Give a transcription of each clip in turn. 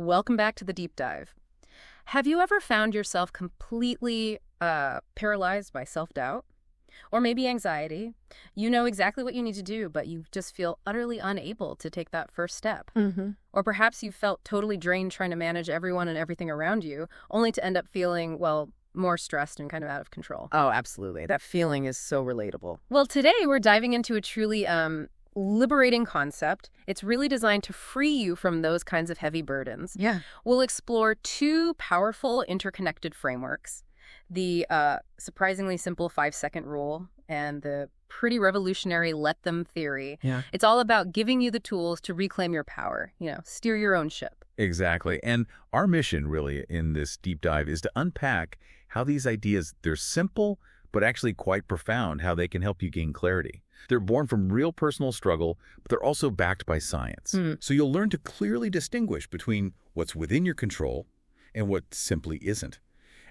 Welcome back to the deep dive. Have you ever found yourself completely paralyzed by self-doubt? Or maybe anxiety? You know exactly what you need to do, but you just feel utterly unable to take that first step. Or perhaps you felt totally drained trying to manage everyone and everything around you, only to end up feeling, well, more stressed and kind of out of control. Oh, absolutely. That feeling is so relatable. Well, today we're diving into a truly liberating concept. It's really designed to free you from those kinds of heavy burdens. Yeah. We'll explore two powerful interconnected frameworks, the surprisingly simple 5-second rule and the pretty revolutionary let them theory. Yeah. It's all about giving you the tools to reclaim your power, steer your own ship. Exactly. And our mission really in this deep dive is to unpack how these ideas, they're simple, but actually quite profound, how they can help you gain clarity. They're born from real personal struggle, but they're also backed by science. So you'll learn to clearly distinguish between what's within your control and what simply isn't.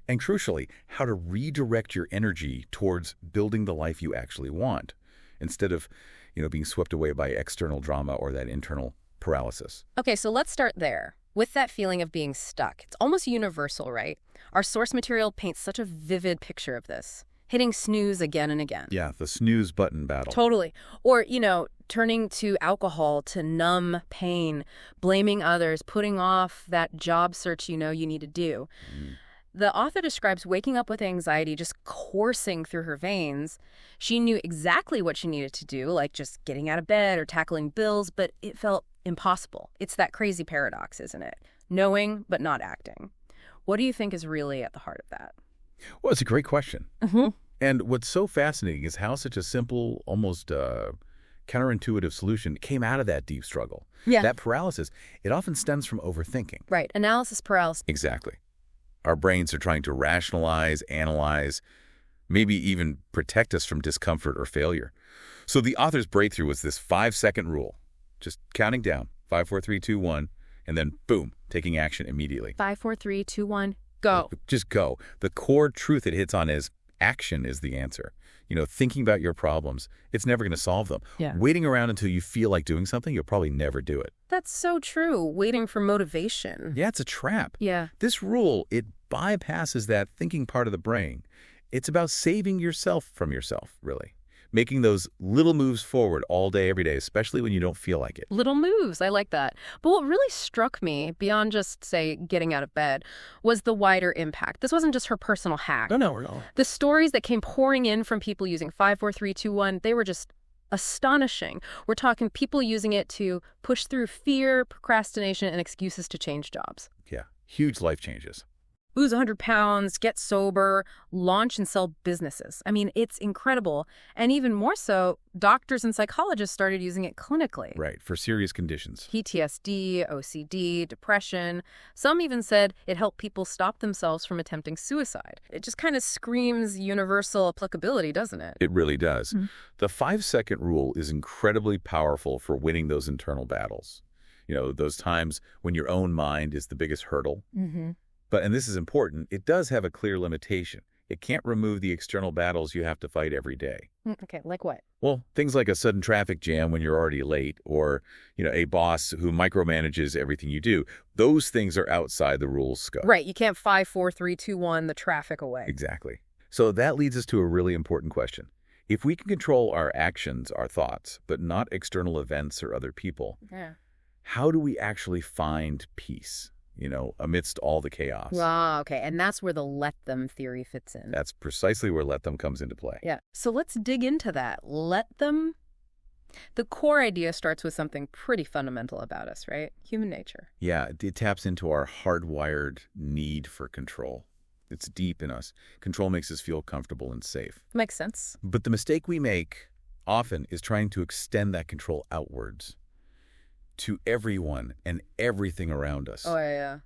And crucially, how to redirect your energy towards building the life you actually want, instead of, being swept away by external drama or that internal paralysis. Okay, so let's start there. With that feeling of being stuck, it's almost universal, right? Our source material paints such a vivid picture of this. Hitting snooze again and again. Yeah, the snooze button battle. Totally. Or, turning to alcohol to numb pain, blaming others, putting off that job search you need to do. The author describes waking up with anxiety just coursing through her veins. She knew exactly what she needed to do, like just getting out of bed or tackling bills, but it felt impossible. It's that crazy paradox, isn't it? Knowing, but not acting. What do you think is really at the heart of that? Well, it's a great question. And what's so fascinating is how such a simple, almost counterintuitive solution came out of that deep struggle. Yeah. That paralysis, it often stems from overthinking. Right. Analysis paralysis. Exactly. Our brains are trying to rationalize, analyze, maybe even protect us from discomfort or failure. So the author's breakthrough was this 5-second rule, just counting down, 5, 4, 3, 2, 1, and then boom, taking action immediately. 5, 4, 3, 2, 1, go. Just go. The core truth it hits on is action is the answer. Thinking about your problems, it's never going to solve them. Yeah. Waiting around until you feel like doing something, you'll probably never do it. That's so true. Waiting for motivation. Yeah, it's a trap. Yeah. This rule, it bypasses that thinking part of the brain. It's about saving yourself from yourself, really. Making those little moves forward all day, every day, especially when you don't feel like it. Little moves. I like that. But what really struck me, beyond just, say, getting out of bed, was the wider impact. This wasn't just her personal hack. No. The stories that came pouring in from people using 5, 4, 3, 2, 1, they were just astonishing. We're talking people using it to push through fear, procrastination, and excuses to change jobs. Yeah, huge life changes. Lose 100 pounds, get sober, launch and sell businesses. I mean, it's incredible. And even more so, doctors and psychologists started using it clinically. Right, for serious conditions. PTSD, OCD, depression. Some even said it helped people stop themselves from attempting suicide. It just kind of screams universal applicability, doesn't it? It really does. The 5-second rule is incredibly powerful for winning those internal battles. Those times when your own mind is the biggest hurdle. But, and this is important, it does have a clear limitation. It can't remove the external battles you have to fight every day. Okay, like what? Well, things like a sudden traffic jam when you're already late, or, a boss who micromanages everything you do. Those things are outside the rule's scope. Right, you can't 5, 4, 3, 2, 1 the traffic away. Exactly. So that leads us to a really important question. If we can control our actions, our thoughts, but not external events or other people, how do we actually find peace? Amidst all the chaos. Ah, okay. And that's where the let them theory fits in. That's precisely where let them comes into play. Yeah. So let's dig into that. Let them. The core idea starts with something pretty fundamental about us, right? Human nature. Yeah, it taps into our hardwired need for control. It's deep in us. Control makes us feel comfortable and safe. Makes sense. But the mistake we make often is trying to extend that control outwards to everyone and everything around us. Oh, yeah.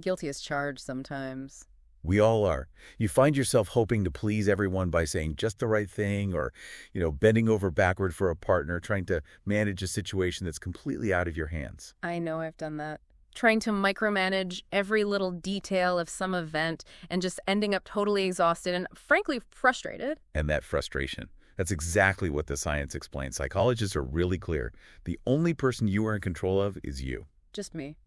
Guilty as charged sometimes. We all are. You find yourself hoping to please everyone by saying just the right thing or, bending over backward for a partner, trying to manage a situation that's completely out of your hands. I know I've done that. Trying to micromanage every little detail of some event and just ending up totally exhausted and, frankly, frustrated. And that frustration. That's exactly what the science explains. Psychologists are really clear. The only person you are in control of is you. Just me.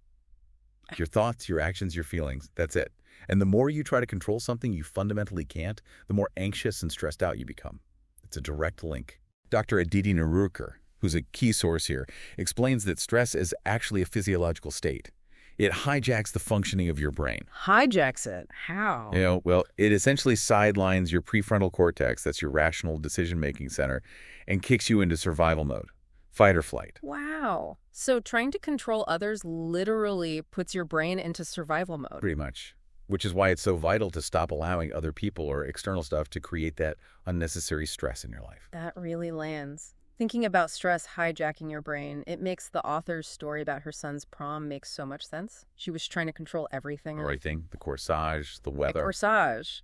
Your thoughts, your actions, your feelings, that's it. And the more you try to control something you fundamentally can't, the more anxious and stressed out you become. It's a direct link. Dr. Aditi Narukar, who's a key source here, explains that stress is actually a physiological state. It hijacks the functioning of your brain. Hijacks it? How? Well, it essentially sidelines your prefrontal cortex, that's your rational decision-making center, and kicks you into survival mode, fight or flight. Wow. So trying to control others literally puts your brain into survival mode. Pretty much. Which is why it's so vital to stop allowing other people or external stuff to create that unnecessary stress in your life. That really lands. Thinking about stress hijacking your brain, it makes the author's story about her son's prom make so much sense. She was trying to control everything. Everything, the corsage, the The weather. corsage.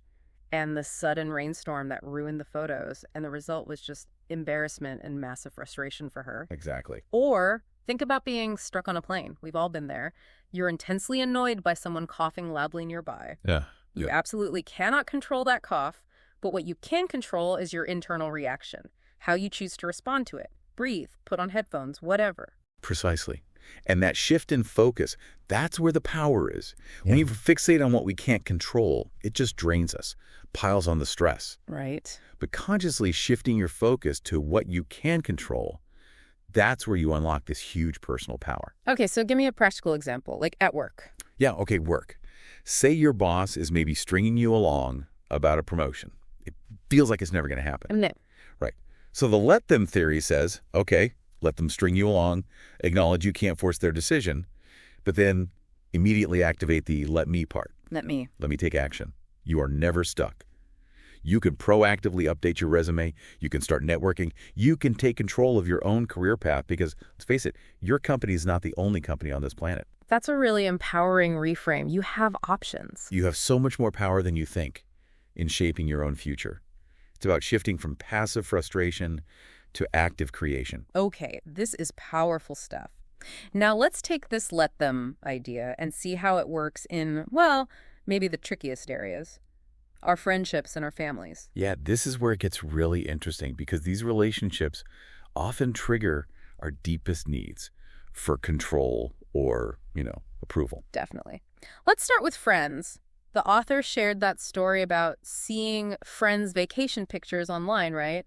And the sudden rainstorm that ruined the photos. And the result was just embarrassment and massive frustration for her. Exactly. Or think about being struck on a plane. We've all been there. You're intensely annoyed by someone coughing loudly nearby. Yeah. You absolutely cannot control that cough, but what you can control is your internal reaction, how you choose to respond to it. Breathe, put on headphones, whatever. Precisely. And that shift in focus, that's where the power is. When you fixate on what we can't control, it just drains us, piles on the stress. Right. But consciously shifting your focus to what you can control, that's where you unlock this huge personal power. Okay, so give me a practical example, like at work. Yeah, okay, work. Say your boss is maybe stringing you along about a promotion. It feels like it's never going to happen. No. Right. So the let them theory says, okay, let them string you along, acknowledge you can't force their decision, but then immediately activate the let me part. Let me take action. You are never stuck. You can proactively update your resume. You can start networking. You can take control of your own career path because, let's face it, your company is not the only company on this planet. That's a really empowering reframe. You have options. You have so much more power than you think in shaping your own future. It's about shifting from passive frustration to active creation. Okay, this is powerful stuff. Now let's take this let them idea and see how it works in, well, maybe the trickiest areas. Our friendships and our families. Yeah, this is where it gets really interesting because these relationships often trigger our deepest needs for control or, approval. Definitely. Let's start with friends. The author shared that story about seeing friends' vacation pictures online, right?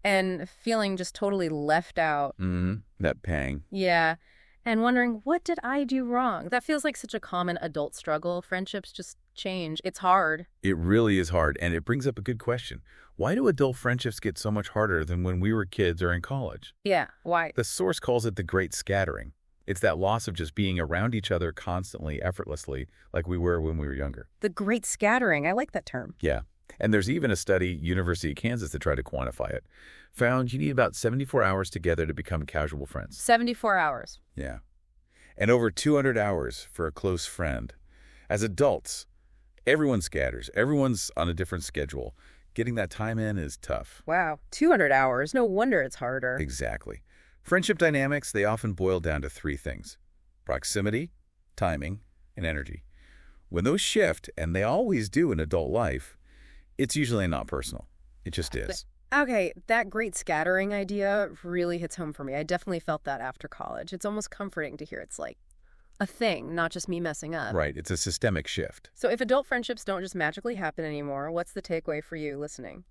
And feeling just totally left out. That pang. Yeah. And wondering, what did I do wrong? That feels like such a common adult struggle. Friendships just change. It's hard. It really is hard, and it brings up a good question. Why do adult friendships get so much harder than when we were kids or in college? Yeah, why? The source calls it the great scattering. It's that loss of just being around each other constantly, effortlessly, like we were when we were younger. The great scattering. I like that term. Yeah. And there's even a study, University of Kansas, that tried to quantify it. Found you need about 74 hours together to become casual friends. 74 hours. Yeah. And over 200 hours for a close friend. As adults, everyone scatters. Everyone's on a different schedule. Getting that time in is tough. Wow, 200 hours. No wonder it's harder. Exactly. Friendship dynamics, they often boil down to three things: proximity, timing, and energy. When those shift, and they always do in adult life, it's usually not personal. It just is. Okay, that great scattering idea really hits home for me. I definitely felt that after college. It's almost comforting to hear it's like a thing, not just me messing up. Right. It's a systemic shift. So if adult friendships don't just magically happen anymore, what's the takeaway for you listening?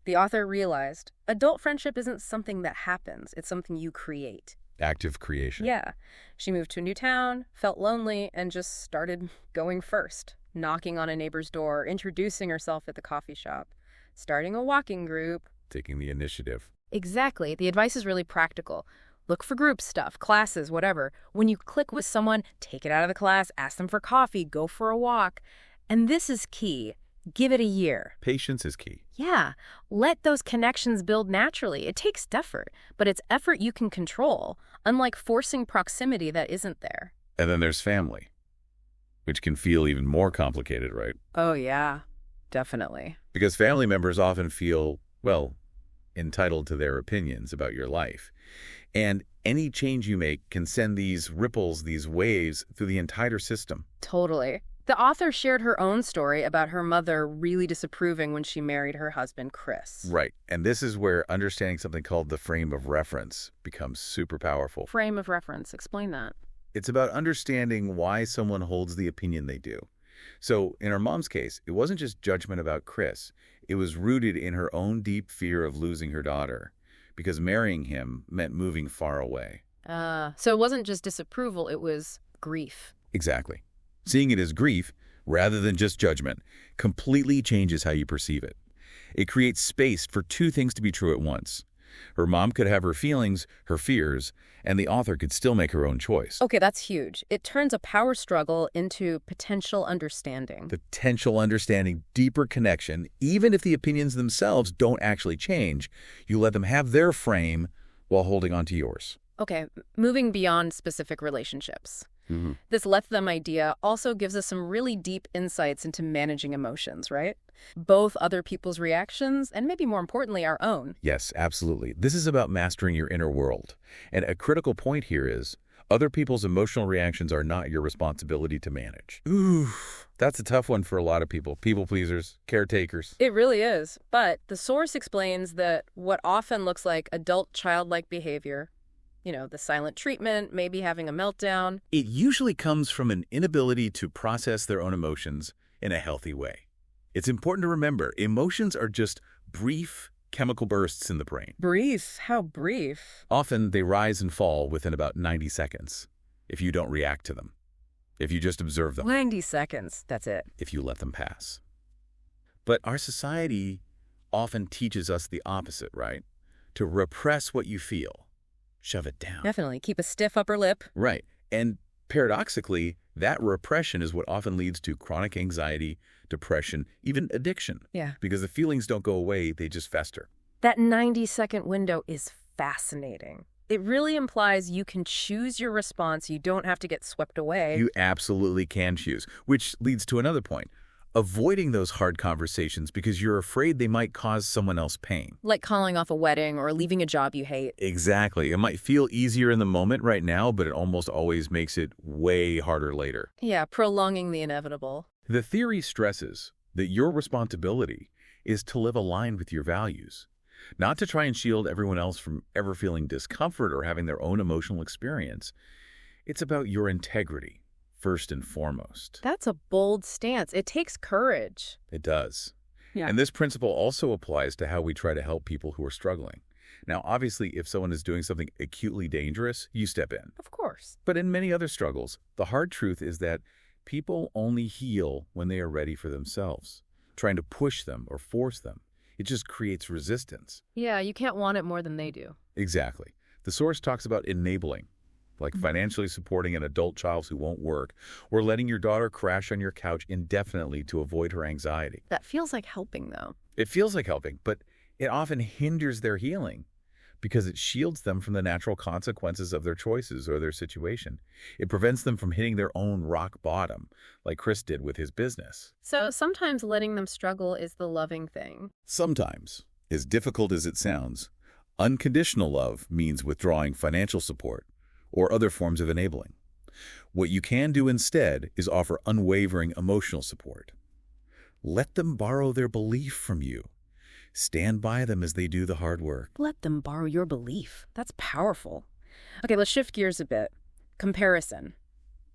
The author realized adult friendship isn't something that happens. It's something you create. Active creation. Yeah. She moved to a new town, felt lonely, and just started going first, knocking on a neighbor's door, introducing herself at the coffee shop, starting a walking group. Taking the initiative. Exactly. The advice is really practical. Look for group stuff, classes, whatever. When you click with someone, take it out of the class, ask them for coffee, go for a walk. And this is key. Give it a year. Patience is key. Yeah. Let those connections build naturally. It takes effort, but it's effort you can control, unlike forcing proximity that isn't there. And then there's family, which can feel even more complicated, right? Oh, yeah. Definitely. Because family members often feel, entitled to their opinions about your life. And any change you make can send these ripples, these waves through the entire system. Totally. The author shared her own story about her mother really disapproving when she married her husband, Chris. Right. And this is where understanding something called the frame of reference becomes super powerful. Frame of reference. Explain that. It's about understanding why someone holds the opinion they do. So in our mom's case, it wasn't just judgment about Chris. It was rooted in her own deep fear of losing her daughter, because marrying him meant moving far away. So it wasn't just disapproval, it was grief. Exactly. Seeing it as grief, rather than just judgment, completely changes how you perceive it. It creates space for two things to be true at once. Her mom could have her feelings, her fears, and the author could still make her own choice. Okay, that's huge. It turns a power struggle into potential understanding. Potential understanding, deeper connection, even if the opinions themselves don't actually change, you let them have their frame while holding on to yours. Okay, moving beyond specific relationships. This let them idea also gives us some really deep insights into managing emotions, right? Both other people's reactions and maybe more importantly, our own. Yes, absolutely. This is about mastering your inner world. And a critical point here is, other people's emotional reactions are not your responsibility to manage. Ooh, that's a tough one for a lot of people. People pleasers, caretakers. It really is. But the source explains that what often looks like adult childlike behavior, the silent treatment, maybe having a meltdown. It usually comes from an inability to process their own emotions in a healthy way. It's important to remember, emotions are just brief chemical bursts in the brain. Brief? How brief? Often they rise and fall within about 90 seconds if you don't react to them, if you just observe them, 90 seconds, that's it. if you let them pass. But our society often teaches us the opposite, right? To repress what you feel. Shove it down. Definitely. Keep a stiff upper lip. Right. And paradoxically, that repression is what often leads to chronic anxiety, depression, even addiction. Yeah. Because the feelings don't go away, they just fester. That 90-second window is fascinating. It really implies you can choose your response. You don't have to get swept away. You absolutely can choose, which leads to another point. Avoiding those hard conversations because you're afraid they might cause someone else pain. Like calling off a wedding or leaving a job you hate. Exactly. It might feel easier in the moment right now, but it almost always makes it way harder later. Yeah, prolonging the inevitable. The theory stresses that your responsibility is to live aligned with your values, not to try and shield everyone else from ever feeling discomfort or having their own emotional experience. It's about your integrity, first and foremost. That's a bold stance. It takes courage. It does. Yeah. And this principle also applies to how we try to help people who are struggling. Now, obviously, if someone is doing something acutely dangerous, you step in. Of course. But in many other struggles, the hard truth is that people only heal when they are ready for themselves. Trying to push them or force them, it just creates resistance. Yeah, you can't want it more than they do. Exactly. The source talks about enabling, like financially supporting an adult child who won't work, or letting your daughter crash on your couch indefinitely to avoid her anxiety. That feels like helping, though. It feels like helping, but it often hinders their healing because it shields them from the natural consequences of their choices or their situation. It prevents them from hitting their own rock bottom, like Chris did with his business. So sometimes letting them struggle is the loving thing. Sometimes, as difficult as it sounds, unconditional love means withdrawing financial support or other forms of enabling. What you can do instead is offer unwavering emotional support. Let them borrow their belief from you. Stand by them as they do the hard work. Let them borrow your belief. That's powerful. Okay, let's shift gears a bit. Comparison.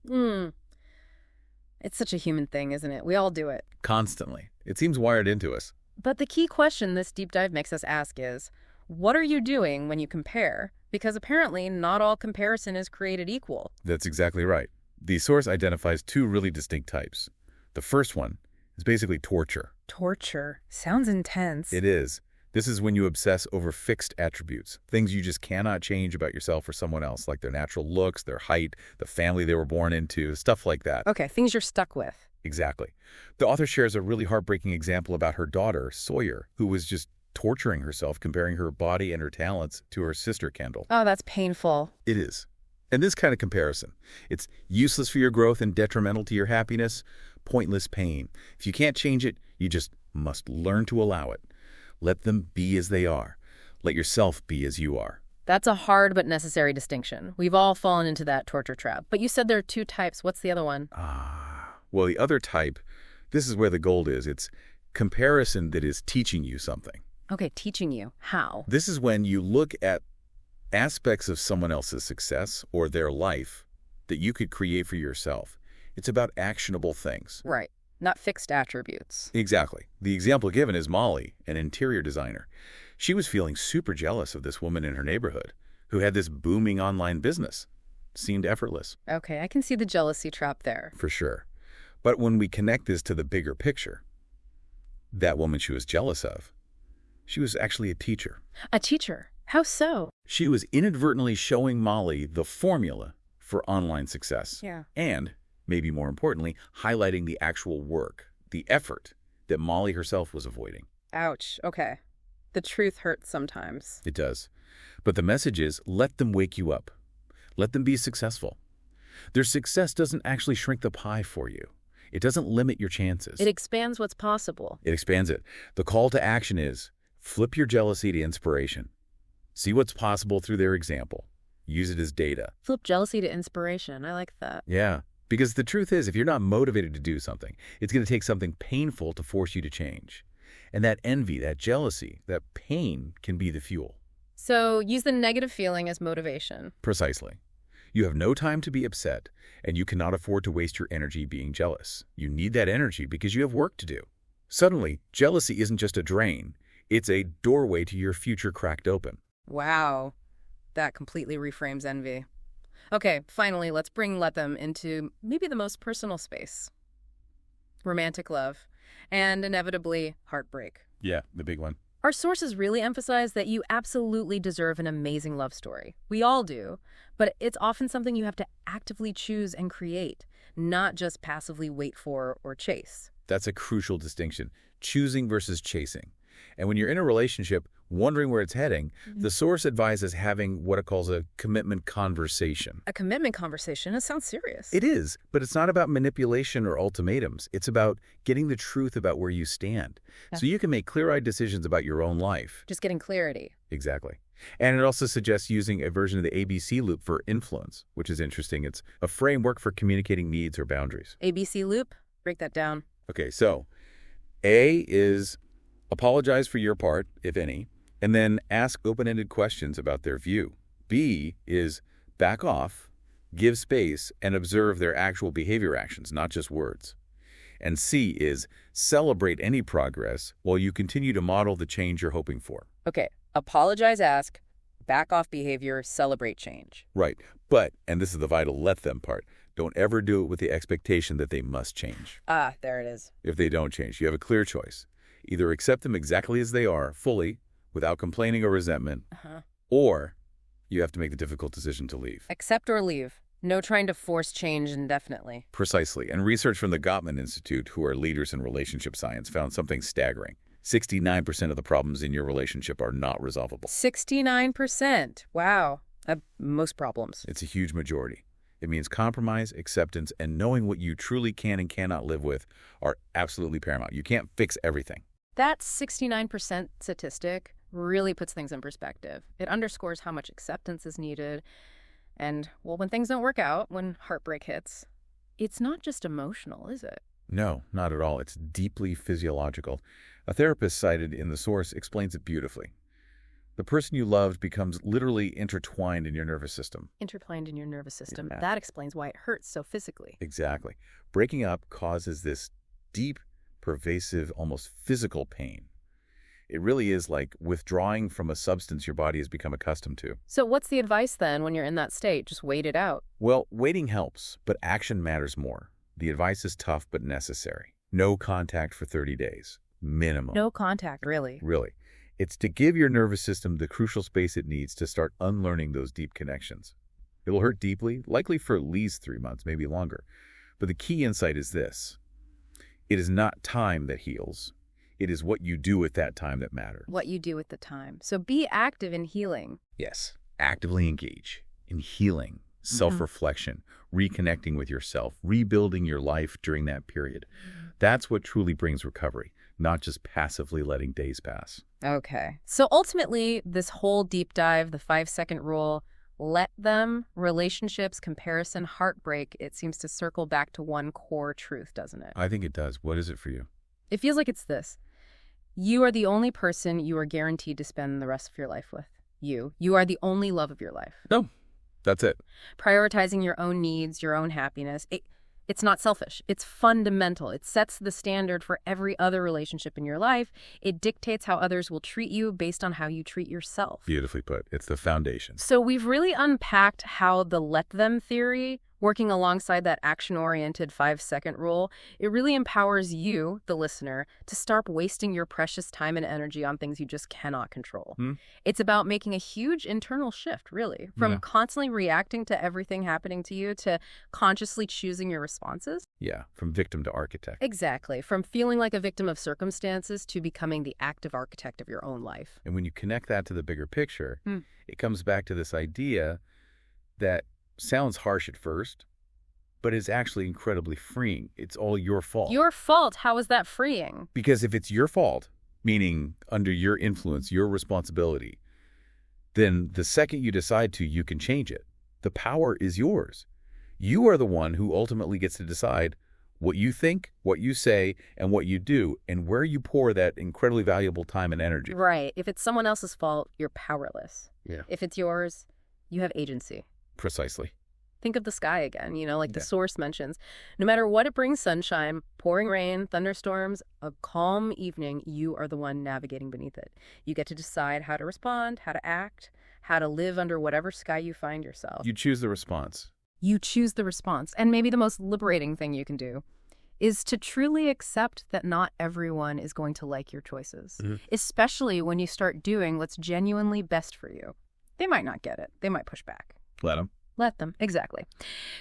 It's such a human thing, isn't it? We all do it. Constantly. It seems wired into us. But the key question this deep dive makes us ask is, what are you doing when you compare? Because apparently not all comparison is created equal. That's exactly right. The source identifies two really distinct types. The first one is basically torture. Torture. Sounds intense. It is. This is when you obsess over fixed attributes, things you just cannot change about yourself or someone else, like their natural looks, their height, the family they were born into, stuff like that. Okay, things you're stuck with. Exactly. The author shares a really heartbreaking example about her daughter, Sawyer, who was just torturing herself, comparing her body and her talents to her sister, Kendall. Oh, that's painful. It is. And this kind of comparison, it's useless for your growth and detrimental to your happiness, pointless pain. If you can't change it, you just must learn to allow it. Let them be as they are. Let yourself be as you are. That's a hard but necessary distinction. We've all fallen into that torture trap. But you said there are two types. What's the other one? Well, the other type, this is where the gold is. It's comparison that is teaching you something. Okay, teaching you. How? This is when you look at aspects of someone else's success or their life that you could create for yourself. It's about actionable things. Right. Not fixed attributes. Exactly. The example given is Molly, an interior designer. She was feeling super jealous of this woman in her neighborhood who had this booming online business. Seemed effortless. Okay, I can see the jealousy trap there. For sure. But when we connect this to the bigger picture, that woman she was jealous of, she was actually a teacher. A teacher? How so? She was inadvertently showing Molly the formula for online success. Yeah. And, maybe more importantly, highlighting the actual work, the effort that Molly herself was avoiding. Ouch. Okay. The truth hurts sometimes. It does. But the message is, let them wake you up. Let them be successful. Their success doesn't actually shrink the pie for you. It doesn't limit your chances. It expands what's possible. It expands it. The call to action is, flip your jealousy to inspiration. See what's possible through their example. Use it as data. Flip jealousy to inspiration. I like that. Yeah, because the truth is, if you're not motivated to do something, it's going to take something painful to force you to change. And that envy, that jealousy, that pain can be the fuel. So use the negative feeling as motivation. Precisely. You have no time to be upset, and you cannot afford to waste your energy being jealous. You need that energy because you have work to do. Suddenly, jealousy isn't just a drain. It's a doorway to your future cracked open. Wow. That completely reframes envy. Okay, finally, let's let them into maybe the most personal space. Romantic love. And inevitably, heartbreak. Yeah, the big one. Our sources really emphasize that you absolutely deserve an amazing love story. We all do, but it's often something you have to actively choose and create, not just passively wait for or chase. That's a crucial distinction, choosing versus chasing. And when you're in a relationship, wondering where it's heading, the source advises having what it calls a commitment conversation. A commitment conversation? That sounds serious. It is, but it's not about manipulation or ultimatums. It's about getting the truth about where you stand, so you can make clear-eyed decisions about your own life. Just getting clarity. Exactly. And it also suggests using a version of the ABC loop for influence, which is interesting. It's a framework for communicating needs or boundaries. ABC loop? Break that down. Okay, so A is apologize for your part, if any, and then ask open-ended questions about their view. B is back off, give space, and observe their actual behavior actions, not just words. And C is celebrate any progress while you continue to model the change you're hoping for. Okay, apologize, ask, back off behavior, celebrate change. Right, but, and this is the vital let them part, don't ever do it with the expectation that they must change. Ah, there it is. If they don't change, you have a clear choice. Either accept them exactly as they are, fully, without complaining or resentment, or you have to make the difficult decision to leave. Accept or leave. No trying to force change indefinitely. Precisely. And research from the Gottman Institute, who are leaders in relationship science, found something staggering. 69% of the problems in your relationship are not resolvable. 69%. Wow. Most problems. It's a huge majority. It means compromise, acceptance, and knowing what you truly can and cannot live with are absolutely paramount. You can't fix everything. That 69% statistic really puts things in perspective. It underscores how much acceptance is needed. And, well, when things don't work out, when heartbreak hits, it's not just emotional, is it? No, not at all. It's deeply physiological. A therapist cited in the source explains it beautifully. The person you loved becomes literally intertwined in your nervous system. Intertwined in your nervous system. Yeah. That explains why it hurts so physically. Exactly. Breaking up causes this deep, pervasive, almost physical pain. It really is like withdrawing from a substance your body has become accustomed to. So what's the advice then when you're in that state? Just wait it out. Well, waiting helps, but action matters more. The advice is tough but necessary. No contact for 30 days. Minimum. No contact, really. Really. It's to give your nervous system the crucial space it needs to start unlearning those deep connections. It'll hurt deeply, likely for at least 3 months, maybe longer. But the key insight is this. It is not time that heals. It is what you do with that time that matters. What you do with the time. So be active in healing. Yes. Actively engage in healing, self-reflection, reconnecting with yourself, rebuilding your life during that period. That's what truly brings recovery, not just passively letting days pass. Okay. So ultimately, this whole deep dive, the 5-second rule, let them, relationships, comparison, heartbreak, it seems to circle back to one core truth, doesn't it? I think it does. What is it for you? It feels like it's this. You are the only person you are guaranteed to spend the rest of your life with. You are the only love of your life. No, That's it. Prioritizing your own needs, your own happiness. It's not selfish. It's fundamental. It sets the standard for every other relationship in your life. It dictates how others will treat you based on how you treat yourself. Beautifully put. It's the foundation. So we've really unpacked how the let them theory, working alongside that action-oriented 5-second rule, it really empowers you, the listener, to stop wasting your precious time and energy on things you just cannot control. It's about making a huge internal shift, really, from constantly reacting to everything happening to you to consciously choosing your responses. Yeah, from victim to architect. Exactly. From feeling like a victim of circumstances to becoming the active architect of your own life. And when you connect that to the bigger picture, it comes back to this idea that sounds harsh at first, but is actually incredibly freeing. It's all your fault. Your fault? How is that freeing? Because if it's your fault, meaning under your influence, your responsibility, then the second you decide to, you can change it. The power is yours. You are the one who ultimately gets to decide what you think, what you say, and what you do, and where you pour that incredibly valuable time and energy. Right. If it's someone else's fault, you're powerless. Yeah. If it's yours, you have agency. Precisely. Think of the sky again, like the source mentions. No matter what it brings, sunshine, pouring rain, thunderstorms, a calm evening, you are the one navigating beneath it. You get to decide how to respond, how to act, how to live under whatever sky you find yourself. You choose the response. You choose the response. And maybe the most liberating thing you can do is to truly accept that not everyone is going to like your choices, especially when you start doing what's genuinely best for you. They might not get it. They might push back. Let them. Let them, exactly.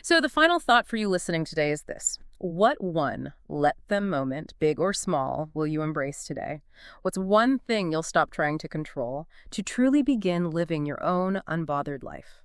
So the final thought for you listening today is this. What one let them moment, big or small, will you embrace today? What's one thing you'll stop trying to control to truly begin living your own unbothered life?